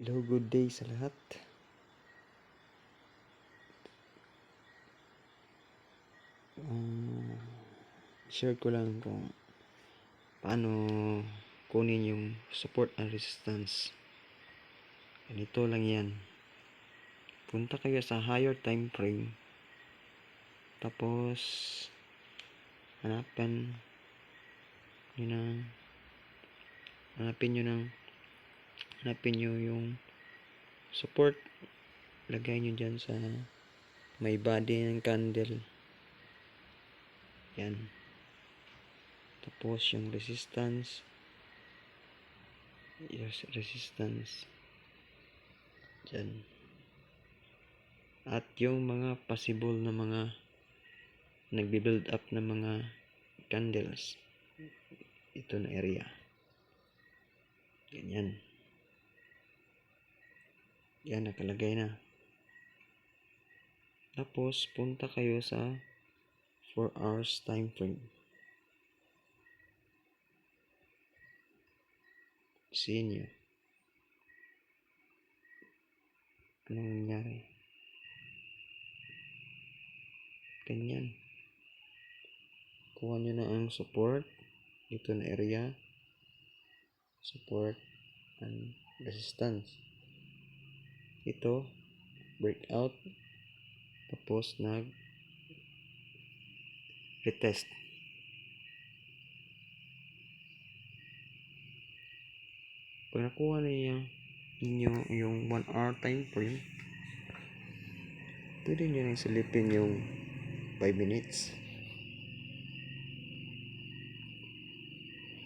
Hello, good day sa lahat. Share ko lang kung paano kunin yung support and resistance. Ganito lang yan. Punta kayo sa higher time frame. Tapos hanapin nyo yung support. Lagay nyo dyan sa may body ng candle. Yan. Tapos yung resistance. Yes, resistance. Dyan. At yung mga possible na mga nagbi-build up na mga candles. Ito na area. Ganyan. Yan, nakalagay na. Tapos, punta kayo sa 4 hours time frame. See nyo. Anong nangyari? Ganyan. Kuha nyo na ang support. Ito na area. Support and resistance. Ito, breakout. Tapos, retest. Pag nakuha ninyo yung 1 hour time frame, pwede nyo nang silipin yung 5 minutes.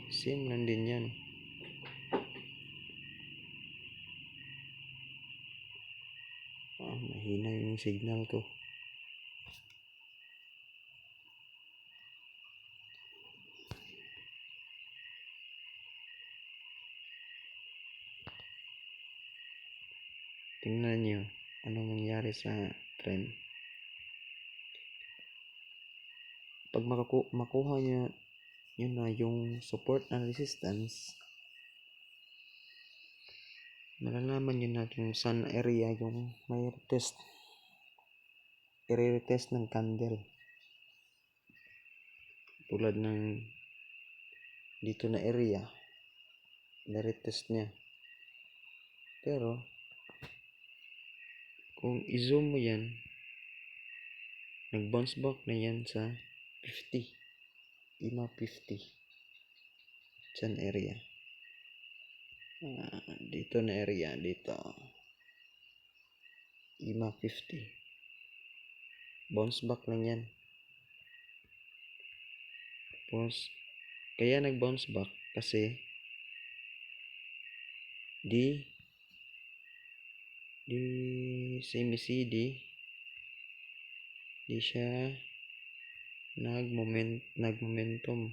Same lang din yan. Mahina yung signal ko. Tingnan nyo anong nangyari sa trend. Pag makuha nyo na yung support and resistance, malalaman nyo na kung saan area yung may retest. I-retest ng candle. Tulad ng dito na area, na-retest niya. Pero kung i-zoom mo yan, nag-bounce back na yan sa 50. EMA 50. Dyan area. Dito na area. Dito. EMA 50. Bounce back lang yan. Tapos, kaya nag-bounce back kasi di semi-CD di siya nagmomentum.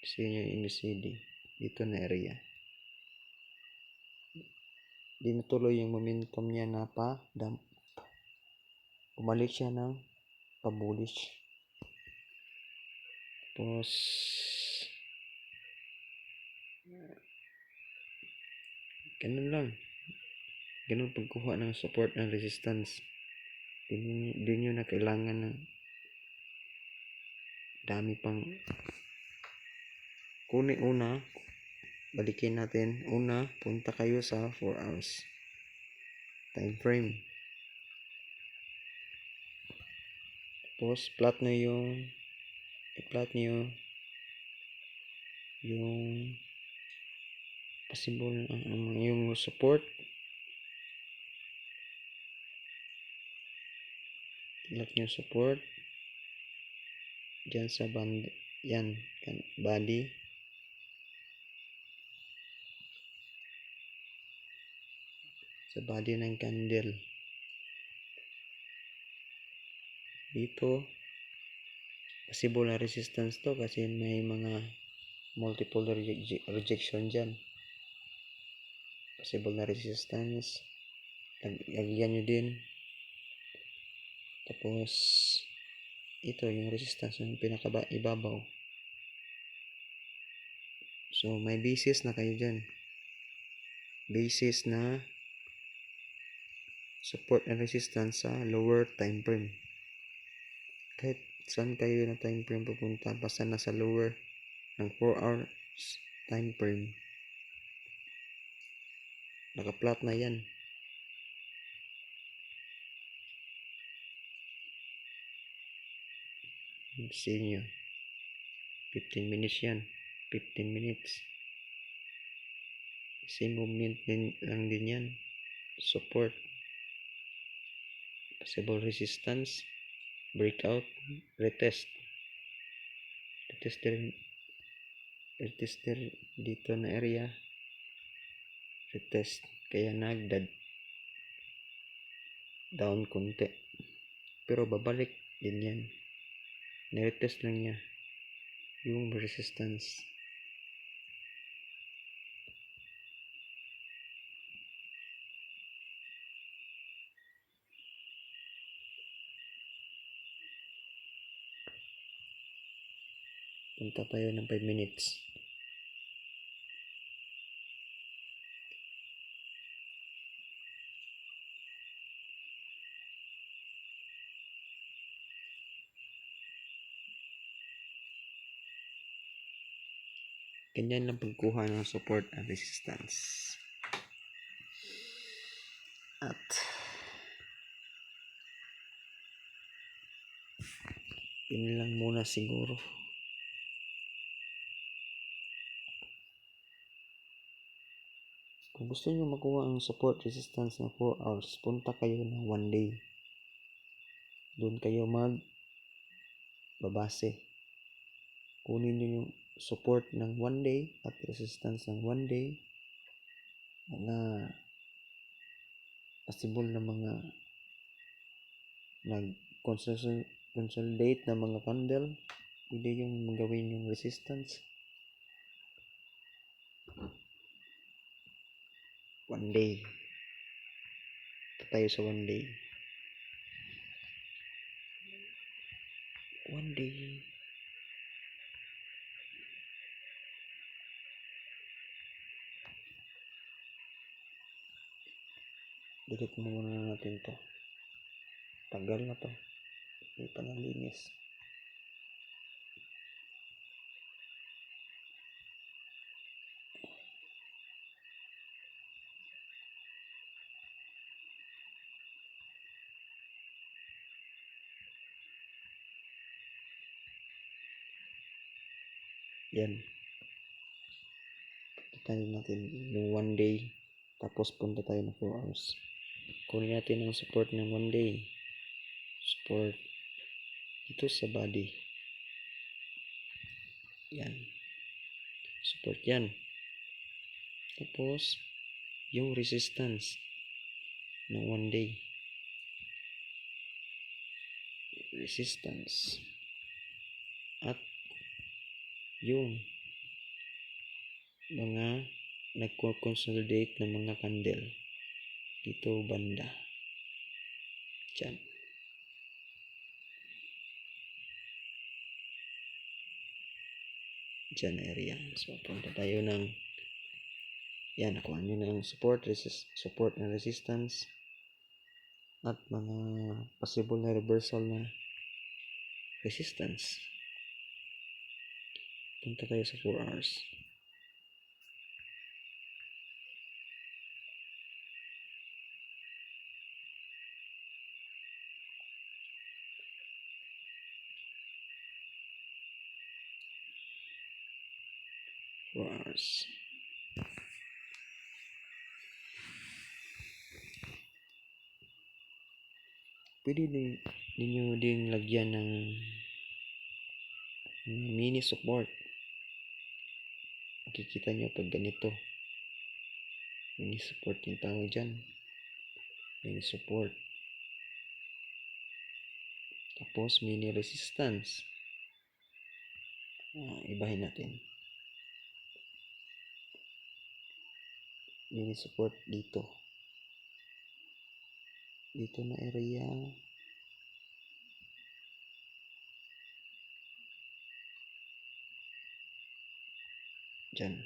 Kasi yung MACD dito na area, di natuloy yung momentum niya na dump. Bumalik siya ng pa-bullish. Tapos ganun lang. Ganun pagkuha ng support and resistance. Di nyo na kailangan ng dami pang kunin. Balikin natin. Una, punta kayo sa 4 hours time frame. Tapos, i-plot nyo yung possible yung support. Plot nyo support dyan sa band. Yan, body. Sa body ng candle. Dito, possible na resistance to kasi may mga multiple rejection dyan. Possible na resistance. Lagyan nyo din. Tapos, ito yung resistance ng pinaka-ibabaw. So may basis na kayo dyan. Basis na support and resistance sa lower time frame. Kahit saan kayo na time frame pupunta, basta nasa lower ng 4 hours time frame, naka-plot na yan. See nyo, 15 minutes yan, 15 minutes. Same movement lang din yan. Support, possible resistance, breakout, retest. Retester dito na area, retest, kaya nagdad down konti, pero babalik din yan. Niretest lang niya yung resistance. Punta tayo ng 5 minutes. Ganyan lang pagkuha ng support and resistance. At yun lang muna siguro. Kung gusto nyo makuha ang support resistance ng 4 hours, punta kayo ng 1 day. Doon kayo babase. Kunin nyo yung support ng 1 day at resistance ng 1 day. Mga possible na mga nag-consolidate na mga candle, pwede yung magawin yung resistance. 1 day. Ito tayo sa 1 day. 1 day. Delete muna natin to. Tagal na to. Hindi pa nalinis. Yan. Punta natin yung 1 day. Tapos punta tayo ng 4 hours. Kunin natin ang support ng 1 day. Support dito sa body. Yan. Support yan. Tapos yung resistance ng 1 day. Resistance. At yung mga nagko-consolidate ng mga candle dito banda. Diyan. Diyan area. So punta tayo ng yan, nakuha nyo na ang support and resistance at mga possible na reversal na resistance. Punta tayo sa 4 hours. Pwede ninyo ding lagyan ng mini support. Makikita nyo pag ganito. Mini support yung tawag dyan. Mini support. Tapos mini resistance. Ibahin natin. Mini support dito. Dito na area. Diyan.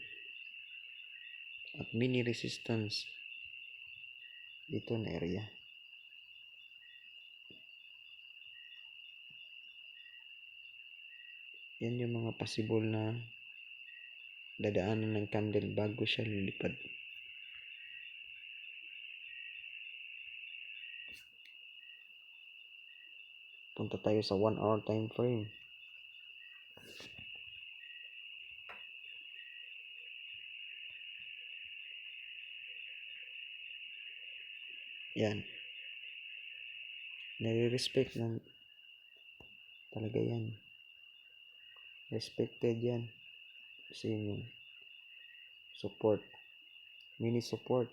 at mini resistance dito na area. Yan yung mga possible na dadaanan ng candle bago siya lilipad. Punta tayo sa 1 hour time frame. Yan. Nare-respect ng talaga yan. Respected yan. Kasi yung support. Mini support.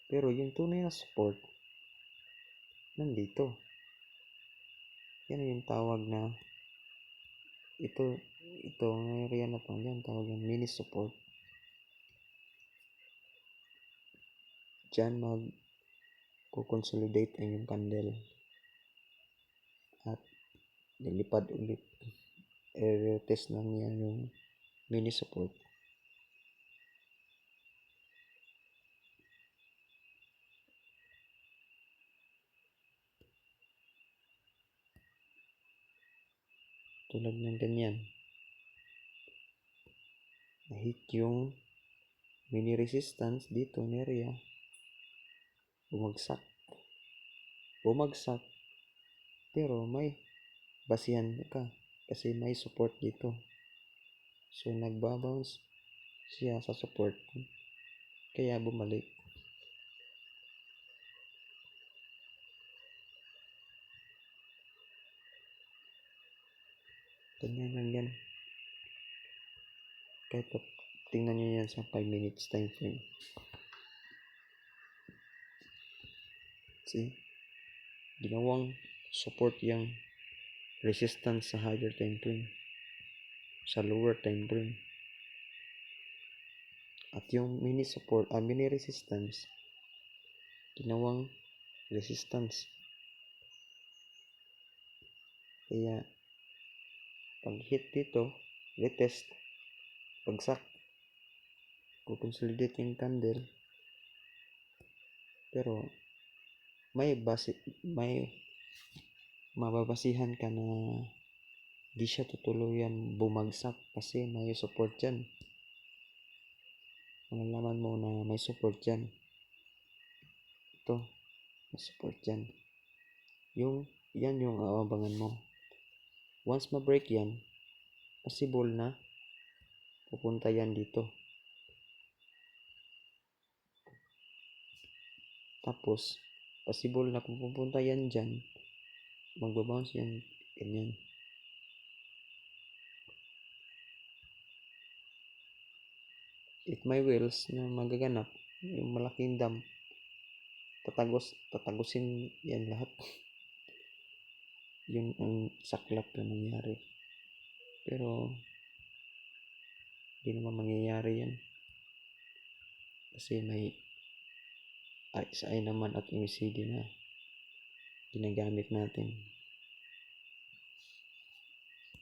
Pero yung tunay na support, nandito. Yan yung tawag na ito ang area na to, yan tawag yung mini support. Diyan mag-consolidate ang yung candle at nilipad ulit. I-test na niya yung mini support. Tulad ng ganyan. Na-hit yung mini resistance dito ng area. Bumagsak. Pero may basihan ka kasi may support dito. So nagbabounce siya sa support. Kaya bumalik. Ganyan lang yan. Kahit tingnan nyo yan sa 5 minutes time frame. See? Ginawang support yung resistance sa higher time frame. Sa lower time frame. At yung mini support, mini resistance, ginawang resistance. Kaya pag hit dito, retest, pagsak, consolidate yung candle, pero may mababasihan ka na di siya tutuluyan bumagsak kasi may support dyan. Malalaman mo na may support dyan. Ito, may support dyan. Yan yung aabangan mo. Once ma-break yan, possible na pupunta yan dito. Tapos, possible na kung pupunta yan dyan, magbabounce yan, ganyan. If may wheels na magaganap, yung malaking dam, tatagusin yan lahat. Yun ang saklap na nangyari. Pero, hindi naman mangyayari yan. Kasi may RSI naman at MACD na ginagamit natin.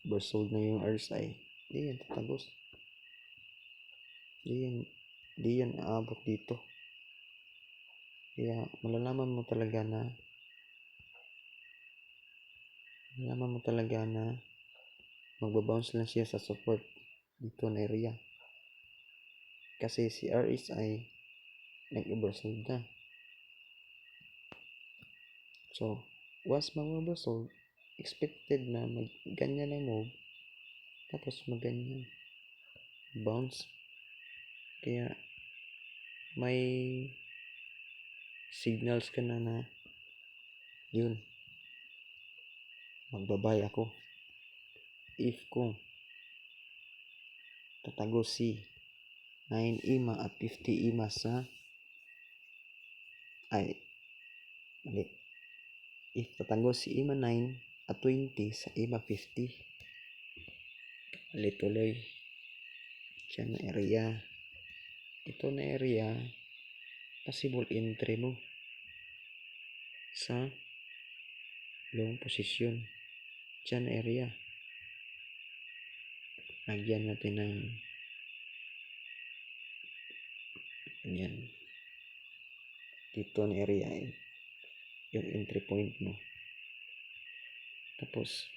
Oversold na yung RSI. Hindi yan tatagos. Hindi yan aabot dito. Kaya malalaman mo talaga na magbabounce lang siya sa support dito na area. Kasi si RSI nag-oversold na. So, once mag-oversold, expected na ganyan ang move, tapos ganyan bounce. Kaya may signals ka na yun, magbabay ako if kung tatagos si 9 EMA at 50 EMA if tatagos si EMA 9 at 20 sa EMA 50, tuloy siya na area. Ito na area, possible entry mo sa long position. Diyan area. Lagyan natin ng Ganyan. Dito na area yung entry point mo. Tapos,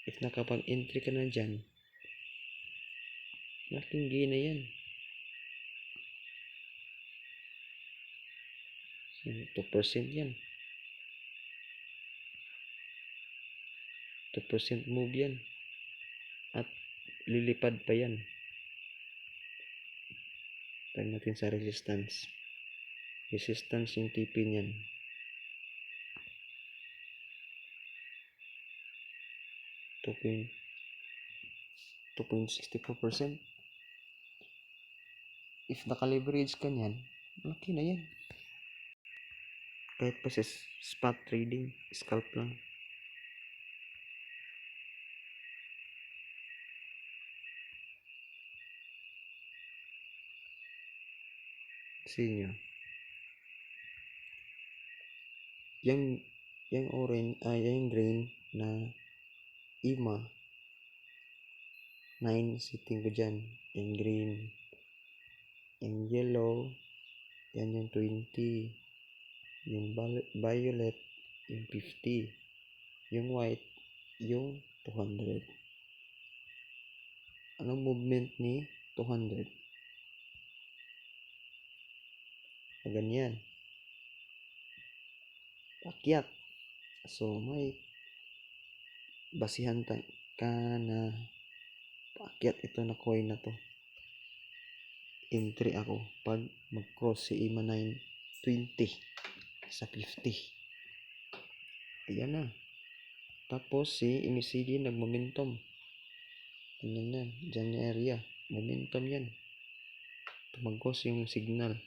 if nakapag-entry ka na dyan, malaking gain na yan. So, 2% yan. 2% move yan. At lilipad pa yan. Tag natin sa resistance. Resistance yung TP niyan. 2.64%. If naka-leverage ka niyan, malaki na yan. Kahit pa sa spot trading, scalp lang. See nyo. Yung orange, yung green na IMA 9 sitting ko dyan. Yung green. Yung yellow, yan yung 20. Yung violet, yung 50. Yung white, yung 200. Anong movement ni 200? Ganyan. Akyat. So, may basihan ka na paakyat ito na coin na to. Entry ako pag mag-cross si IMA 920 sa 50. Ayan na. Tapos si MACD nag-momentum. Ganyan na. Dyan yung area. Momentum yan. Tumagos yung signal.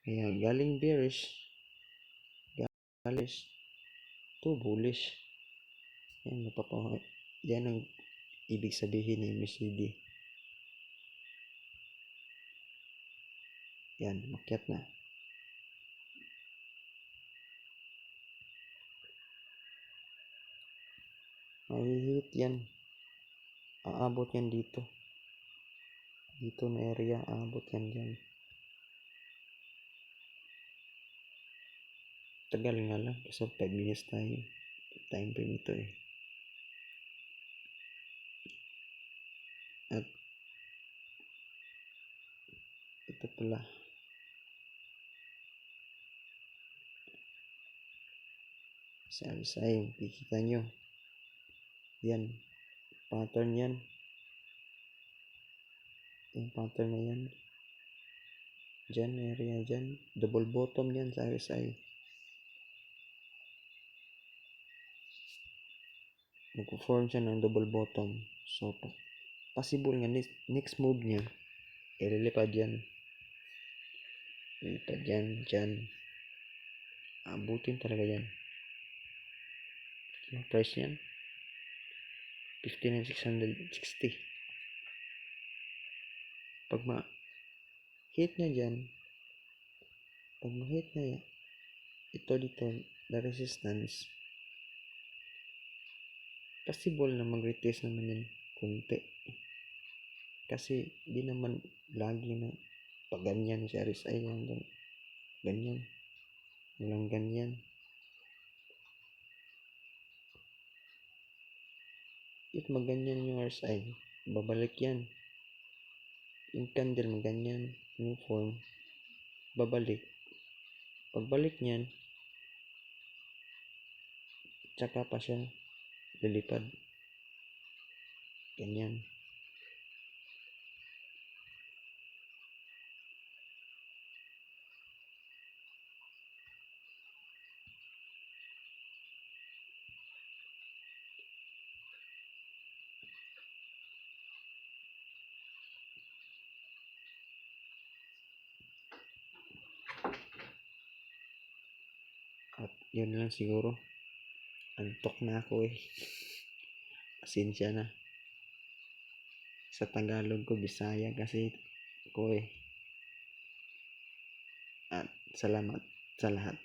Kaya galing bearish to bullish. Yan ang ibig sabihin ng MACD. Yan, makyat na. Mahihit yan. Aabot yan dito. Dito na area, aabot yan dyan. Tagal nga lang. So, 5 minutes tayo. Time frame ito eh. At ito pala. Sa RSI, kikita nyo. Yan. Pattern yan. Yung pattern na yan. Dyan, area dyan. Double bottom yan sa RSI. Nag-form siya ng double bottom. So, possible nga next move niya, ililipad yan. Ililipad yan, dyan. Abutin talaga yan. Yung price niyan, 15,660. Pag ma-hit niya dyan, pag ma-hit niya ito dito, the resistance, possible na mag-retest naman yan kunti. Kasi di naman lagi na pag ganyan si RSI lang ganyan. Walang ganyan. If maganyan yung RSI, babalik yan. Yung candle maganyan, yung form, babalik. Pagbalik niyan, tsaka pa siya lilipad. Ganyan. At yun lang siguro. Antok na ako eh. Pasensya na. Sa Tagalog ko, Bisaya kasi ko eh. At salamat sa lahat.